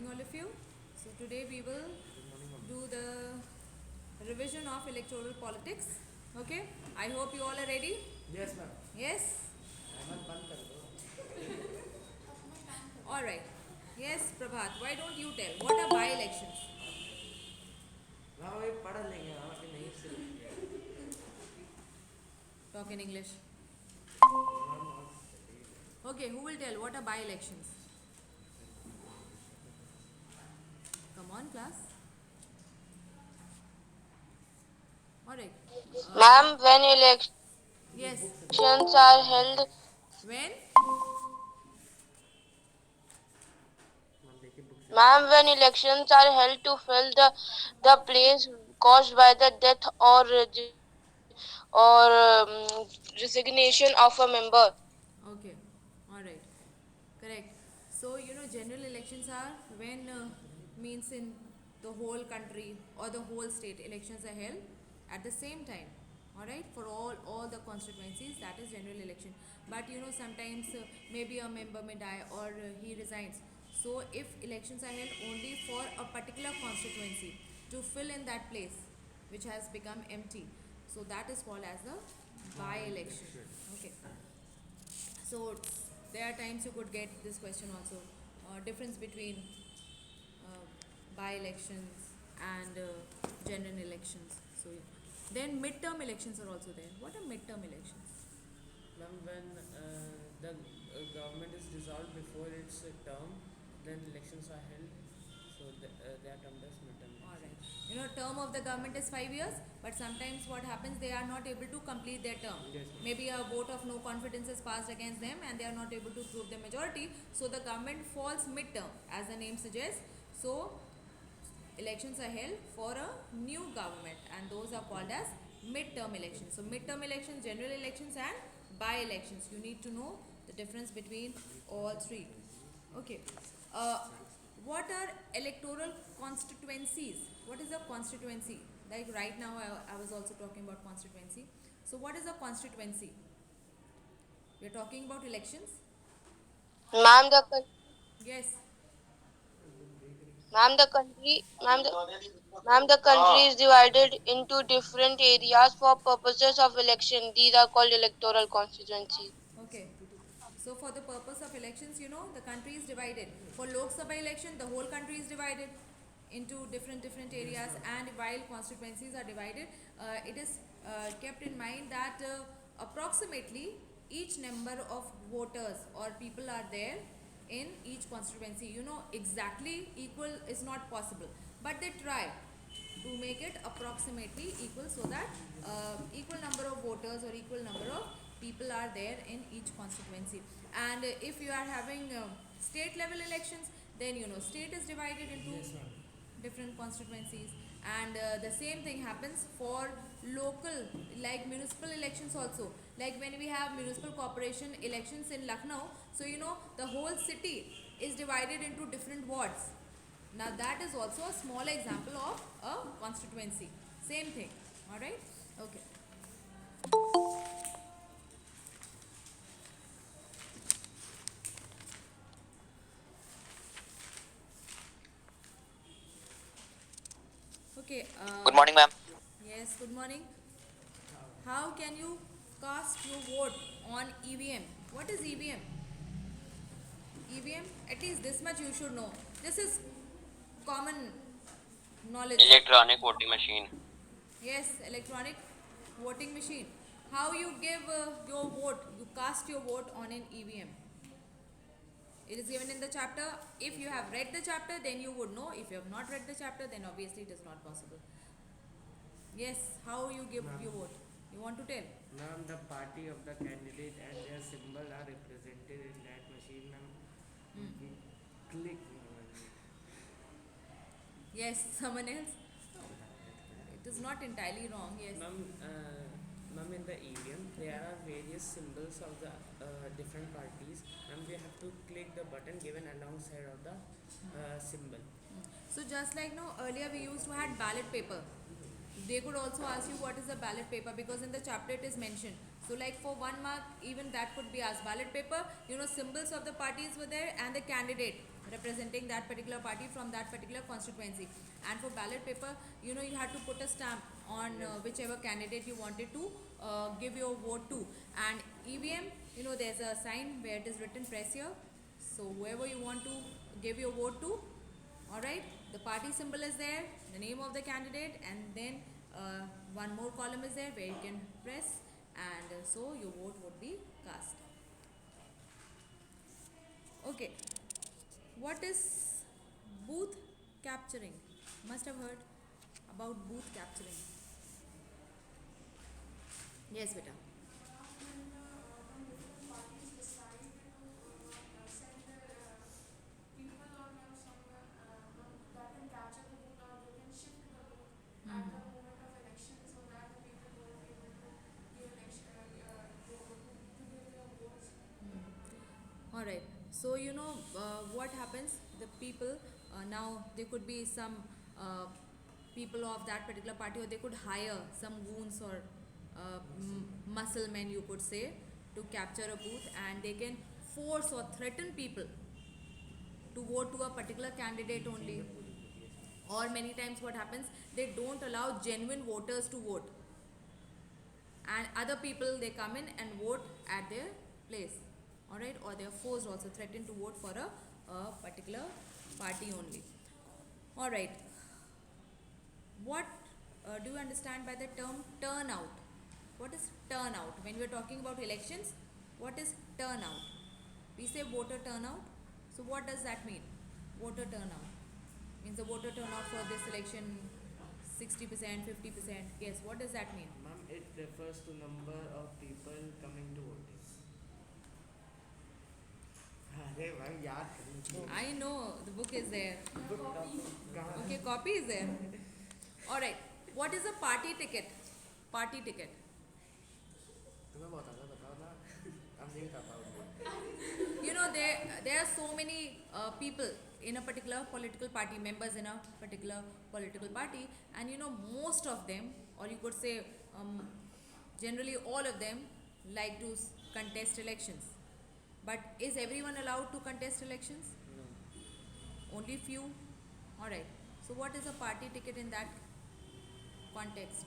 all of you. So today we will do the revision of electoral politics. Okay, I hope you all are ready. Yes, ma'am. Yes. Ahmad बंद कर दो. All right. Yes, Prabhat. Why don't you tell what are by-elections? हाँ वही पढ़ लेंगे हाँ कि नहीं से. Talk in English. Okay, who will tell what are by-elections? Come on, class. All right. Ma'am, when Yes. elections are held, When? ma'am, when elections are held to fill the place caused by the death or resignation of a member. Okay. All right. Correct. So, general elections are when means in the whole country or the whole state elections are held at the same time. All right, for all the constituencies, that is general election. But sometimes maybe a member may die or he resigns. So if elections are held only for a particular constituency to fill in that place which has become empty, so that is called as the by election. Okay. So there are times you could get this question also, difference between uh, by-elections and general elections. So then midterm elections are also there. What are midterm elections? Ma'am, when the government is dissolved before its term, then elections are held. So they are termed as midterm All elections. right. Term of the government is 5 years, but sometimes what happens, they are not able to complete their term. Yes, ma'am. Maybe a vote of no confidence is passed against them and they are not able to prove the majority. So the government falls midterm, as the name suggests. So elections are held for a new government and those are called as midterm elections. So midterm elections, general elections and by-elections. You need to know the difference between all three. Okay. Uh, what are electoral constituencies? What is a constituency? Like right now I was also talking about constituency. So what is a constituency? We are talking about elections. Ma'am, Yes. ma'am, the country, ma'am, the country is divided into different areas for purposes of election. These are called electoral constituencies. Okay. So for the purpose of elections, the country is divided. For Lok Sabha election, the whole country is divided into different areas, and while constituencies are divided, it is kept in mind that approximately each number of voters or people are there in each constituency. Exactly equal is not possible, but they try to make it approximately equal so that equal number of voters or equal number of people are there in each constituency. And if you are having state level elections, then state is divided into different constituencies, and the same thing happens for local, like municipal elections also. Like when we have municipal corporation elections in Lucknow, so the whole city is divided into different wards. Now that is also a small example of a constituency. Same thing. All right. Okay. Okay. Good morning, ma'am. Yes. Good morning. How can you cast your vote on EVM? What is EVM? EVM. At least this much you should know. This is common knowledge. Electronic voting machine. Yes, electronic voting machine. How you give your vote? You cast your vote on an EVM. It is given in the chapter. If you have read the chapter, then you would know. If you have not read the chapter, then obviously it is not possible. Yes, how you give your vote? You want to tell? Ma'am, the party of the candidate and their symbol are represented in that machine. Ma'am, we click. Yes, someone else? It is not entirely wrong. Yes. Ma'am, in the EVM, there are various symbols of the different parties, and we have to click the button given alongside of the symbol. So just like earlier we used to had ballot paper. They could also ask you what is the ballot paper, because in the chapter it is mentioned. So like for 1 mark, even that could be asked. Ballot paper, symbols of the parties were there and the candidate representing that particular party from that particular constituency. And for ballot paper, you know, you had to put a stamp on whichever candidate you wanted to give your vote to. And EVM, you know, there's a sign where it is written press here. So whoever you want to give your vote to, alright, the party symbol is there, the name of the candidate, and then one more column is there where you can press, and so your vote would be cast. Okay, what is booth capturing? Must have heard about booth capturing. Yes, beta. All right. So you know what happens? The people now there could be some people of that particular party, or they could hire some goons or muscle men, you could say, to capture a booth, and they can force or threaten people to vote to a particular candidate only. Or many times what happens? They don't allow genuine voters to vote, and other people they come in and vote at their place, all right, or they are forced, also threatened to vote for a particular party only. All right, what do you understand by the term turnout? What is turnout? When we are talking about elections, what is turnout? We say voter turnout. So what does that mean? Voter turnout means the voter turnout for this election 60%, 50%. Yes, what does that mean? Ma'am, it refers to number of people coming to voting. अरे भाई याद करनी चाहिए. I know the book is there. Book कहाँ? Okay, copy is there. All right. What is a party ticket? Party ticket. तुम्हें बहुत आता बताओ ना. हम नहीं बता पाओगे. You know, there are so many people in a particular political party, members in a particular political party, and you know, most of them, or you could say generally all of them, like to contest elections. But is everyone allowed to contest elections? No. Only few. All right. So what is a party ticket in that context?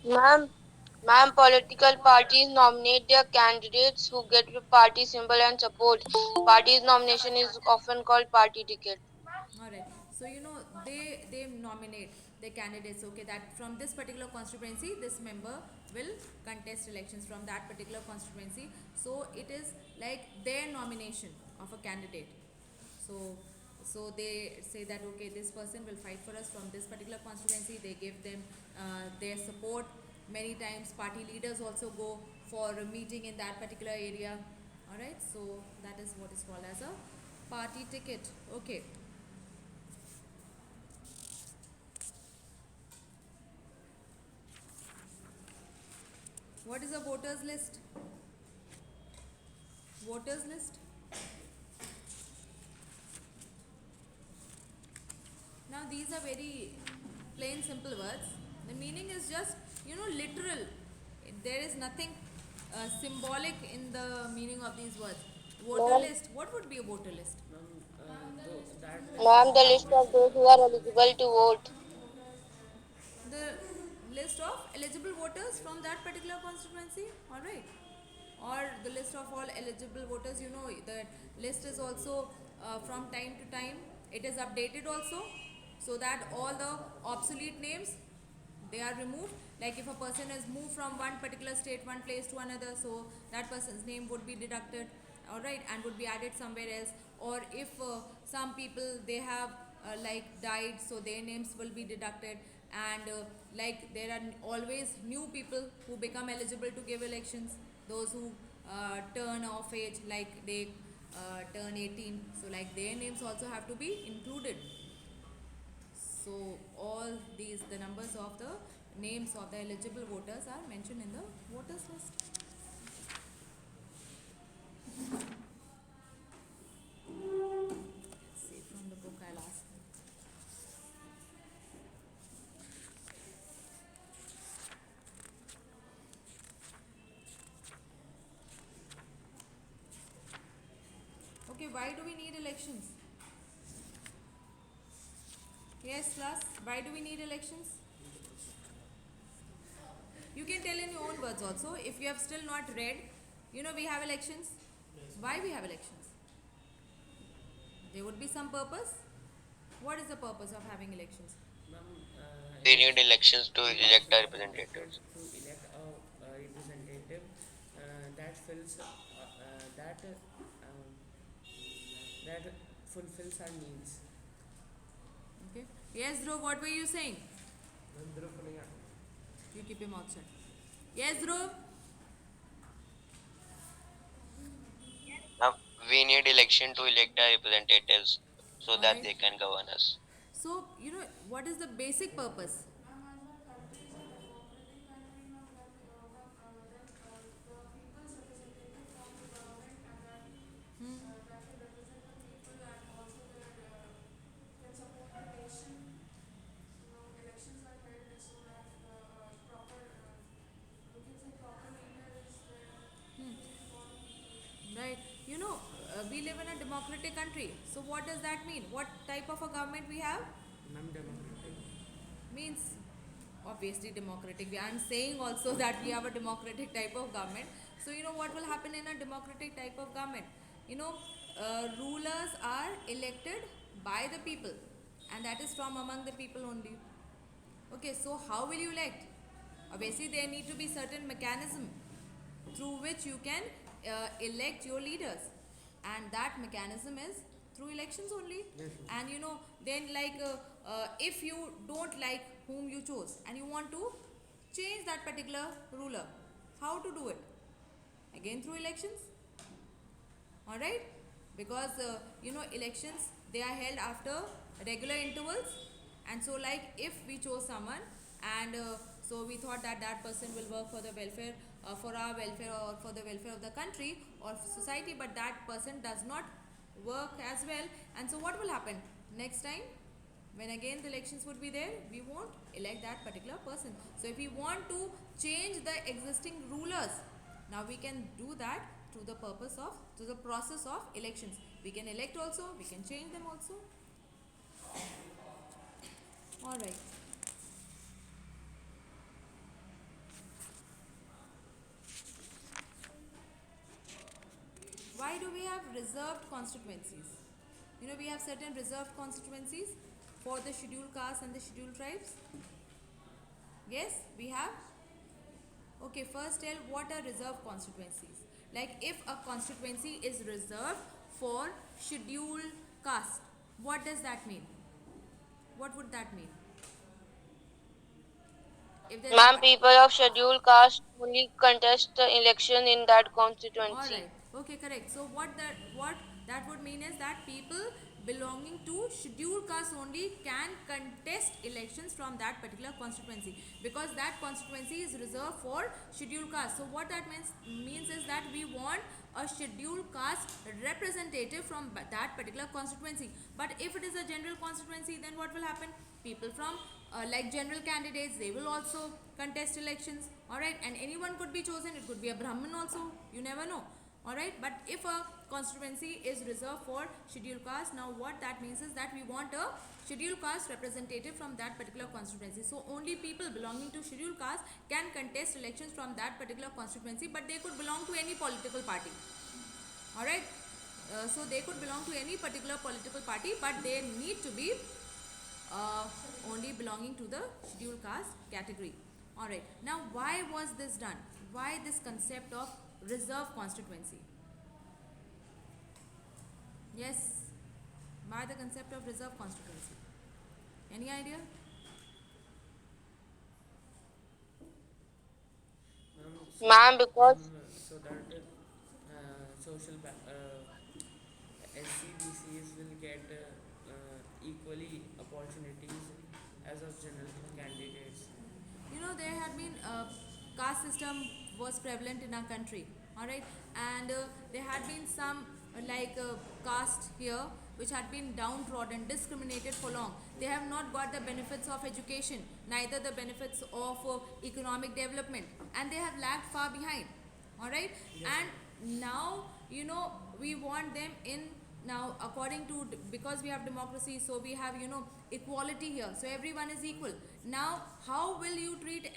Ma'am, political parties nominate their candidates who get the party symbol and support. Party's nomination is often called party ticket. All right. So you know, they nominate the candidates. Okay, that from this particular constituency, this member will contest elections from that particular constituency. So it is like their nomination of a candidate. So they say that okay, this person will fight for us from this particular constituency. They give them their support. Many times party leaders also go for a meeting in that particular area. All right. So that is what is called as a party ticket. Okay. What is a voters list? Voters list. Now these are very plain simple words. The meaning is just, you know, literal. There is nothing symbolic in the meaning of these words. Voter list. What would be a voter list? Ma'am, the list of those who are eligible to vote. The list of eligible voters from that particular constituency. All right. Or the list of all eligible voters. You know, the list is also from time to time, it is updated also, so that all the obsolete names, they are removed. Like if a person is moved from one particular state, one place to another, so that person's name would be deducted, all right, and would be added somewhere else. Or if some people, they have like died, so their names will be deducted. And like there are always new people who become eligible to give elections, those who turn of age, like they turn 18, so like their names also have to be included. So all these, the numbers of the names of the eligible voters are mentioned in the voters list. Let's see, from the book I'll ask. Okay, why do we need elections? Yes, class. Why do we need elections? You can tell in your own words also. If you have still not read, we have elections. Why we have elections? There would be some purpose. What is the purpose of having elections? Ma'am, We need elections to elections elect our are conducted representatives. to elect a representative that fills that fulfills our needs. Okay. Yes, Dhruv, what were you saying? You keep your mouth shut. Yes, Dhruv. Now, we need election to elect our representatives so that Alright. they can govern us. So, what is the basic purpose? Right. We live in a democratic country. So, what does that mean? What type of a government we have? Ma'am, democratic. Means obviously democratic. I'm saying also that we have a democratic type of government. So, what will happen in a democratic type of government? Rulers are elected by the people, and that is from among the people only. Okay, so how will you elect? Obviously, there need to be certain mechanism through which you can elect your leaders, and that mechanism is through elections only. Yes, And then if you don't like whom you chose and you want to change that particular ruler, how to do it? Again through elections. All right, because elections, they are held after regular intervals, and so like if we chose someone, and so we thought that that person will work for the welfare, for our welfare or for the welfare of the country or society, but that person does not work as well, and so what will happen next time when again the elections would be there? We won't elect that particular person. So if we want to change the existing rulers, now we can do that through the process of elections. We can elect also, we can change them also. All right. Why do we have reserved constituencies? We have certain reserved constituencies for the scheduled castes and the scheduled tribes. Yes, we have. Okay, first tell what are reserved constituencies. Like if a constituency is reserved for scheduled caste, what does that mean? What would that mean? If there's Ma'am, people of scheduled caste only contest the election in that all constituency. right. Okay, correct. So what that would mean is that people belonging to scheduled caste only can contest elections from that particular constituency, because that constituency is reserved for scheduled caste. So what that means is that we want a scheduled caste representative from that particular constituency. But if it is a general constituency, then what will happen? People from like general candidates, they will also contest elections. All right, and anyone could be chosen. It could be a Brahmin also, you never know. All right, but if a constituency is reserved for scheduled caste, now what that means is that we want a scheduled caste representative from that particular constituency. So only people belonging to scheduled caste can contest elections from that particular constituency, but they could belong to any political party. All right, so they could belong to any particular political party, but they need to be only belonging to the scheduled caste category. All right, now why was this done? Why this concept of reserve constituency? Yes, why the concept of reserve constituency? Any idea? Ma'am, because So that social SCBCs will get equally opportunities as of general candidates. There had been caste system was prevalent in our country. All right, and there had been some caste here which had been downtrodden, discriminated for long. They have not got the benefits of education, neither the benefits of economic development, and they have lagged far behind. All right, Yes, and now we want them in Now, according to, because we have democracy, so we have, you know, equality here. So everyone is equal. Now, how will you treat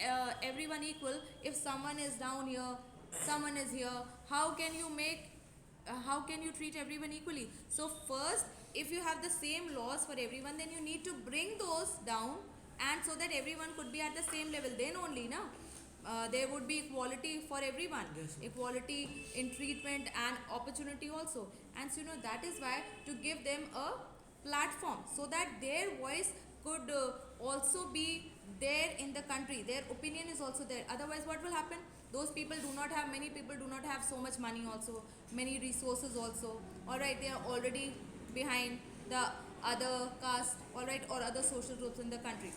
everyone equal if someone is down here, someone is here? How can you make, how can you treat everyone equally? So first, if you have the same laws for everyone, then you need to bring those down, and so that everyone could be at the same level. Then only, now there would be equality for everyone. Yes, ma'am. Equality in treatment and opportunity also. And so, you know, that is why, to give them a platform so that their voice could also be there in the country, their opinion is also there. Otherwise, what will happen? Those people do not have, many people do not have so much money also, many resources also. All right, they are already behind the other caste, all right, or other social groups in the country.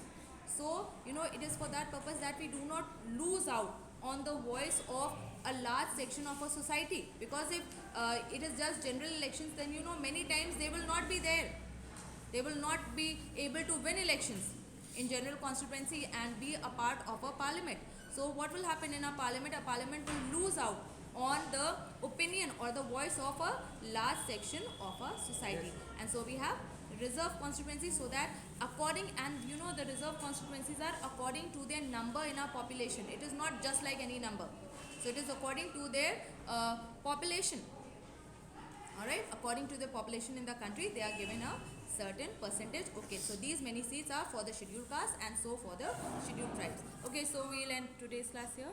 So, you know, it is for that purpose that we do not lose out on the voice of a large section of a society. Because if it is just general elections, then, you know, many times they will not be there. They will not be able to win elections in general constituency and be a part of a parliament. So what will happen in a parliament? A parliament will lose out on the opinion or the voice of a large section of a society. And so we have reserve constituencies, so that according, and you know, the reserve constituencies are according to their number in our population. It is not just like any number. So it is according to their population. Alright, according to the population in the country, they are given a certain percentage. Okay, so these many seats are for the scheduled caste and so for the scheduled tribes. Okay, so we'll end today's class here.